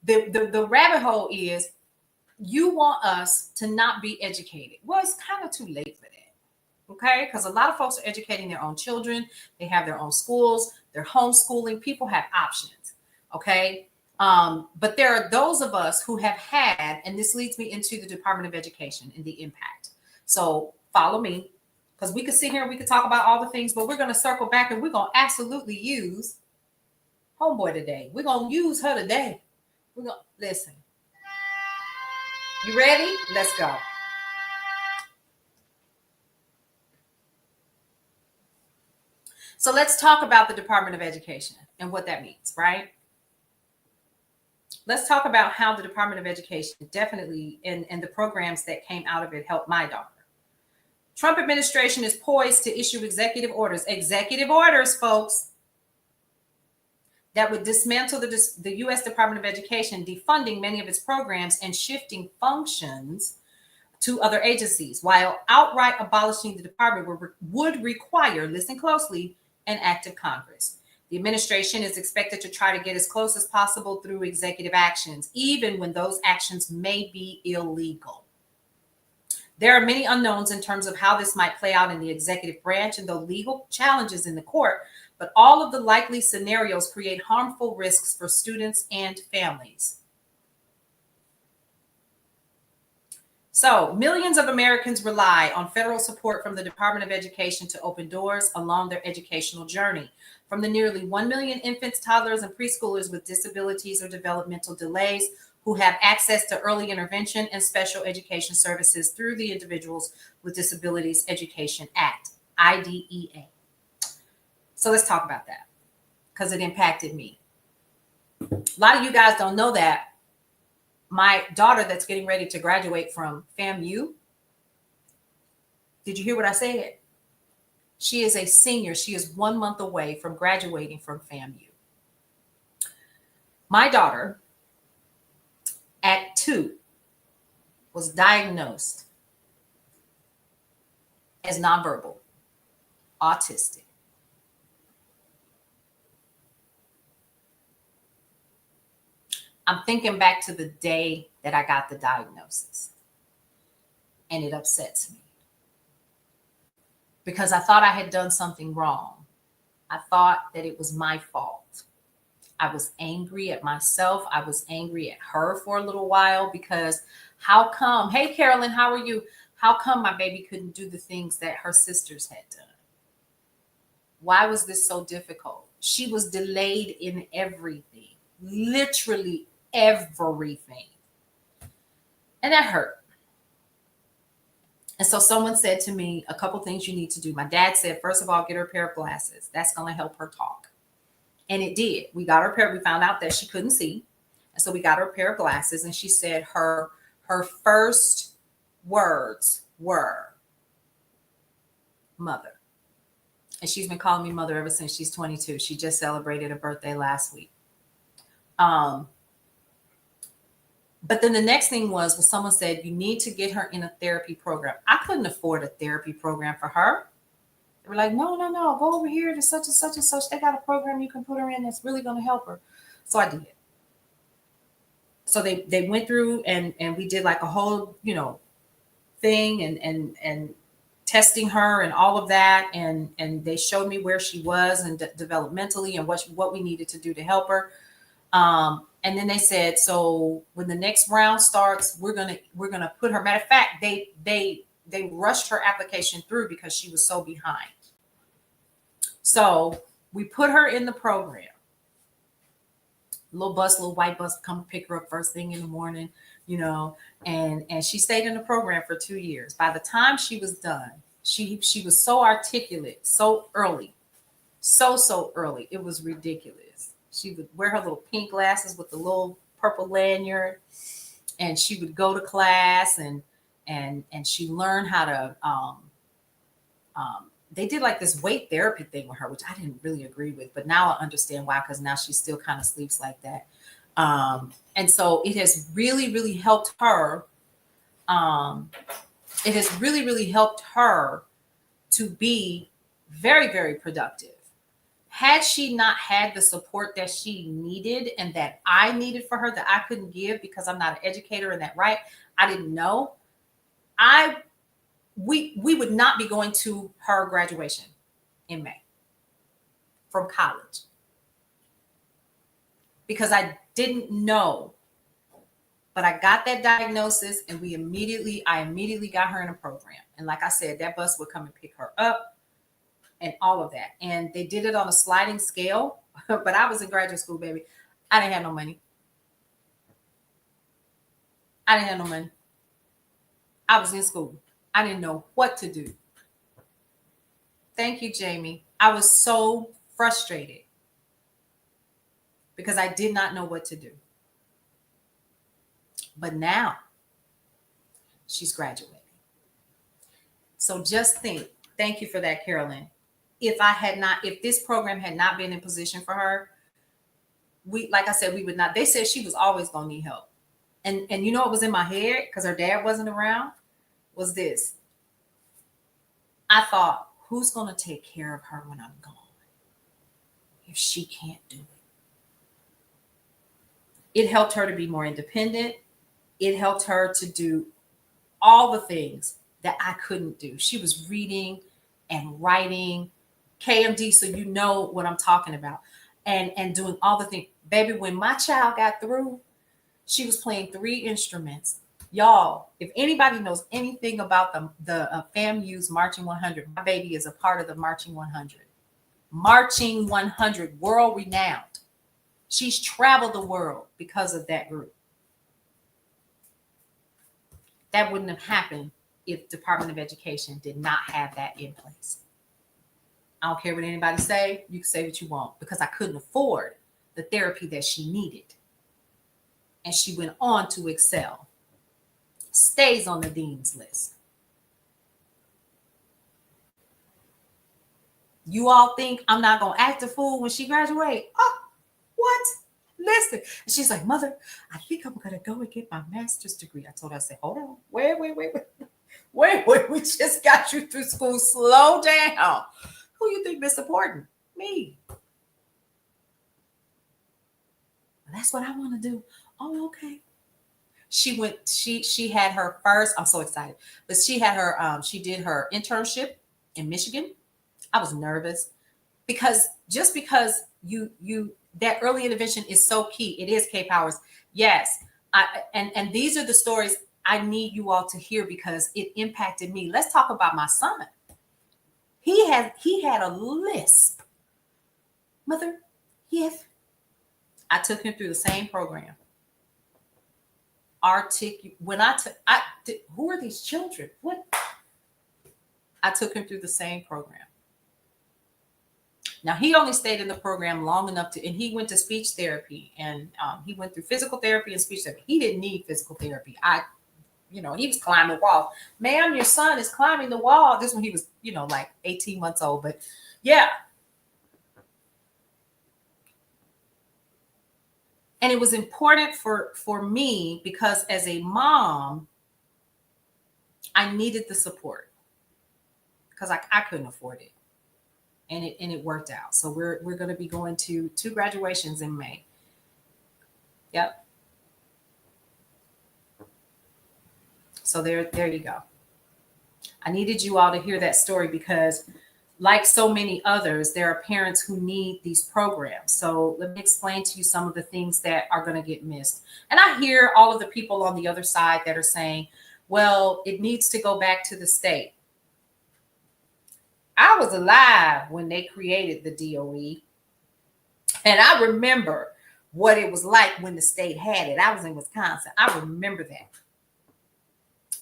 the rabbit hole is you want us to not be educated. Well, it's kind of too late for that. Okay, because a lot of folks are educating their own children. They have their own schools. They're homeschooling. People have options. Okay. But there are those of us who have had, and this leads me into the Department of Education and the impact. So follow me, because we could sit here and we could talk about all the things, but we're going to circle back and we're going to absolutely use homeboy today. We're going to use her today. We're going to listen. You ready? Let's go. So let's talk about the Department of Education and what that means, right? Let's talk about how the Department of Education definitely and the programs that came out of it helped my daughter. Trump administration is poised to issue executive orders, folks, that would dismantle the U.S. Department of Education, defunding many of its programs and shifting functions to other agencies, while outright abolishing the department would require, listen closely, an act of Congress. The administration is expected to try to get as close as possible through executive actions, even when those actions may be illegal. There are many unknowns in terms of how this might play out in the executive branch and the legal challenges in the court, but all of the likely scenarios create harmful risks for students and families. So, millions of Americans rely on federal support from the Department of Education to open doors along their educational journey. From the nearly 1 million infants, toddlers, and preschoolers with disabilities or developmental delays who have access to early intervention and special education services through the Individuals with Disabilities Education Act, IDEA. So let's talk about that, because it impacted me. A lot of you guys don't know that my daughter that's getting ready to graduate from FAMU, did you hear what I said? She is a senior. She is 1 month away from graduating from FAMU. My daughter, at 2, was diagnosed as nonverbal, autistic. I'm thinking back to the day that I got the diagnosis, and it upsets me because I thought I had done something wrong. I thought that it was my fault. I was angry at myself. I was angry at her for a little while because how come, hey, Carolyn, how are you? How come my baby couldn't do the things that her sisters had done? Why was this so difficult? She was delayed in everything, literally everything. And that hurt. And so someone said to me, a couple things you need to do. My dad said, first of all, get her a pair of glasses. That's going to help her talk. And it did. We got her a pair. We found out that she couldn't see. And so we got her a pair of glasses. And she said her first words were mother. And she's been calling me mother ever since she's 22. She just celebrated a birthday last week. But then the next thing was someone said, you need to get her in a therapy program. I couldn't afford a therapy program for her. They were like, no, go over here to such and such and such. They got a program you can put her in that's really going to help her. So I did. So they went through and we did like a whole, thing and testing her and all of that. And they showed me where she was and developmentally and what we needed to do to help her. And then they said, so when the next round starts, we're gonna put her. Matter of fact, they rushed her application through because she was so behind. So we put her in the program. Little white bus, come pick her up first thing in the morning, and she stayed in the program for 2 years. By the time she was done, she was so articulate, so early, so early. It was ridiculous. She would wear her little pink glasses with the little purple lanyard, and she would go to class and she learned how to, they did like this weight therapy thing with her, which I didn't really agree with, but now I understand why, because now she still kind of sleeps like that. And so it has really, really helped her. It has really, really helped her to be very, very productive. Had she not had the support that she needed and that I needed for her that I couldn't give because I'm not an educator in that right, I didn't know. We would not be going to her graduation in May from college because I didn't know. But I got that diagnosis and I immediately got her in a program. And like I said, that bus would come and pick her up and all of that. And they did it on a sliding scale, but I was in graduate school, baby. I didn't have no money. I didn't have no money. I was in school. I didn't know what to do. Thank you, Jamie. I was so frustrated because I did not know what to do. But now she's graduating. So just think, thank you for that, Carolyn. If this program had not been in position for her, like I said, we would not. They said she was always going to need help. And you know what was in my head because her dad wasn't around was this. I thought, who's going to take care of her when I'm gone if she can't do it? It helped her to be more independent. It helped her to do all the things that I couldn't do. She was reading and writing KMD, so you know what I'm talking about, and doing all the things. Baby, when my child got through, she was playing 3 instruments. Y'all, if anybody knows anything about the FAMU's Marching 100, my baby is a part of the Marching 100. Marching 100, world renowned. She's traveled the world because of that group. That wouldn't have happened if Department of Education did not have that in place. I don't care what anybody say. You can say what you want because I couldn't afford the therapy that she needed. And she went on to excel. Stays on the dean's list. You all think I'm not going to act a fool when she graduates? Oh, what? Listen. And she's like, Mother, I think I'm going to go and get my master's degree. I told her, I said, hold on. Wait. We just got you through school. Slow down. Who you think is important? Me. That's what I want to do. Oh, okay. She had her first, I'm so excited, but she had her, she did her internship in Michigan. I was nervous because that early intervention is so key. It is K Powers. Yes. And these are the stories I need you all to hear because it impacted me. Let's talk about my son. He had a lisp. Mother, yes. I took him through the same program. Who are these children? What? I took him through the same program. Now he only stayed in the program long enough and he went to speech therapy and he went through physical therapy and speech therapy. He didn't need physical therapy. He was climbing walls. Ma'am, your son is climbing the wall. This when he was, like 18 months old. But yeah. And it was important for me because as a mom, I needed the support because I couldn't afford it. And it worked out. So we're going to be going to 2 graduations in May. Yep. So there you go. I needed you all to hear that story because like so many others, there are parents who need these programs. So let me explain to you some of the things that are going to get missed. And I hear all of the people on the other side that are saying, well, it needs to go back to the state. I was alive when they created the DOE. And I remember what it was like when the state had it. I was in Wisconsin. I remember that.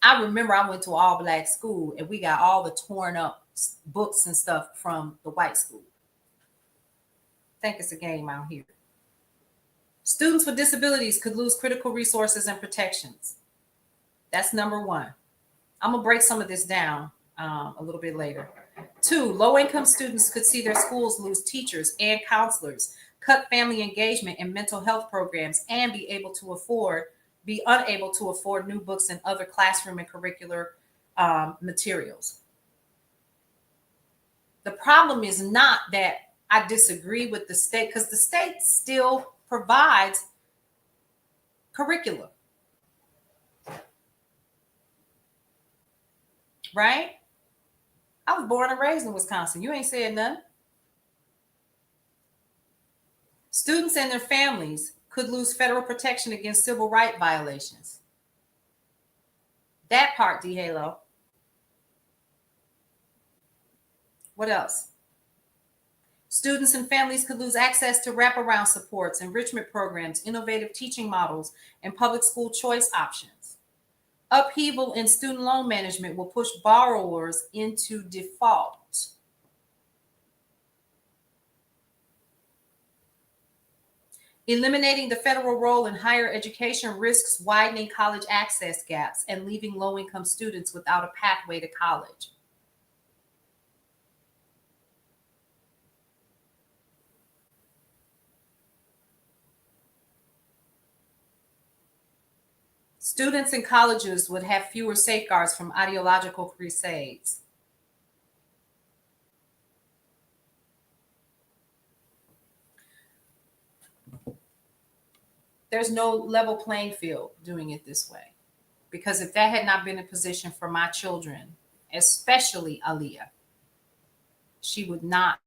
I remember I went to all black school and we got all the torn up books and stuff from the white school. I think it's a game out here. Students with disabilities could lose critical resources and protections. That's number 1. I'm going to break some of this down a little bit later. 2, low-income students could see their schools lose teachers and counselors, cut family engagement and mental health programs, and be unable to afford new books and other classroom and curricular materials. The problem is not that I disagree with the state because the state still provides curriculum, right? I was born and raised in Wisconsin. You ain't said nothing. Students and their families could lose federal protection against civil rights violations. That part, D. Halo. What else? Students and families could lose access to wraparound supports, enrichment programs, innovative teaching models, and public school choice options. Upheaval in student loan management will push borrowers into default. Eliminating the federal role in higher education risks widening college access gaps and leaving low-income students without a pathway to college. Students in colleges would have fewer safeguards from ideological crusades. There's no level playing field doing it this way. Because if that had not been a position for my children, especially Aaliyah, she would not